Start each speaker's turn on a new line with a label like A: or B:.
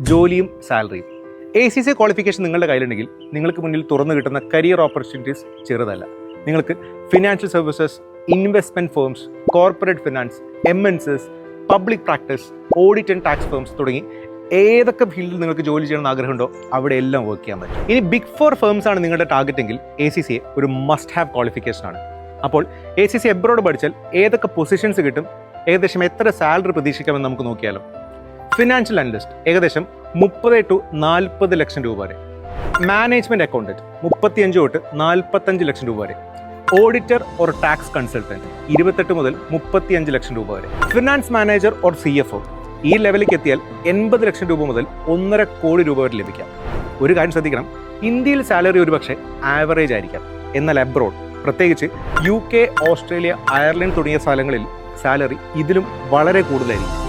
A: ജോലിയും സാലറിയും. ACCA qualification നിങ്ങളുടെ കയ്യിലുണ്ടെങ്കിൽ നിങ്ങൾക്ക് മുന്നിൽ തുറന്നു കിട്ടുന്ന കരിയർ ഓപ്പർച്യൂണിറ്റീസ് ചെറുതല്ല. നിങ്ങൾക്ക് financial services, investment firms, corporate finance, MNCs, public practice, audit and tax firms തുടങ്ങി ഏതൊക്കെ ഫീൽഡിൽ നിങ്ങൾക്ക് ജോലി ചെയ്യണമെന്ന് ആഗ്രഹമുണ്ടോ അവിടെ എല്ലാം വർക്ക് ചെയ്യാൻ പറ്റും. ഇനി ബിഗ് 4 ഫേംസ് ആണ് നിങ്ങളുടെ ടാർഗറ്റ് എങ്കിൽ ACCA ഒരു മസ്റ്റ് ഹാവ് ക്വാളിഫിക്കേഷൻ ആണ്. അപ്പോൾ ACCA എബ്രോഡ് പഠിച്ചാൽ ഏതൊക്കെ പൊസിഷൻസ് കിട്ടും, ഏകദേശം എത്ര സാലറി പ്രതീക്ഷിക്കാമെന്ന് നമുക്ക് നോക്കിയാലോ. ഫിനാൻഷ്യൽ അനലിസ്റ്റ് ഏകദേശം 30 to 40 ലക്ഷം രൂപ വരെ. മാനേജ്മെന്റ് അക്കൗണ്ടന്റ് 35 തൊട്ട് 45 ലക്ഷം രൂപ വരെ. ഓഡിറ്റർ ഓർ ടാക്സ് കൺസൾട്ടന്റ് 28 മുതൽ 35 ലക്ഷം രൂപ വരെ. ഫിനാൻസ് മാനേജർ ഓർ CFO ഈ ലെവലിലേക്ക് എത്തിയാൽ 80 ലക്ഷം രൂപ മുതൽ 1.5 കോടി രൂപ വരെ ലഭിക്കാം. ഒരു കാര്യം ശ്രദ്ധിക്കണം, ഇന്ത്യയിൽ സാലറി ഒരുപക്ഷെ ആവറേജ് ആയിരിക്കാം, എന്നാൽ അബ്രോഡ് പ്രത്യേകിച്ച് UK, ഓസ്ട്രേലിയ, അയർലൻഡ് തുടങ്ങിയ സ്ഥലങ്ങളിൽ സാലറി ഇതിലും വളരെ കൂടുതലായിരിക്കും.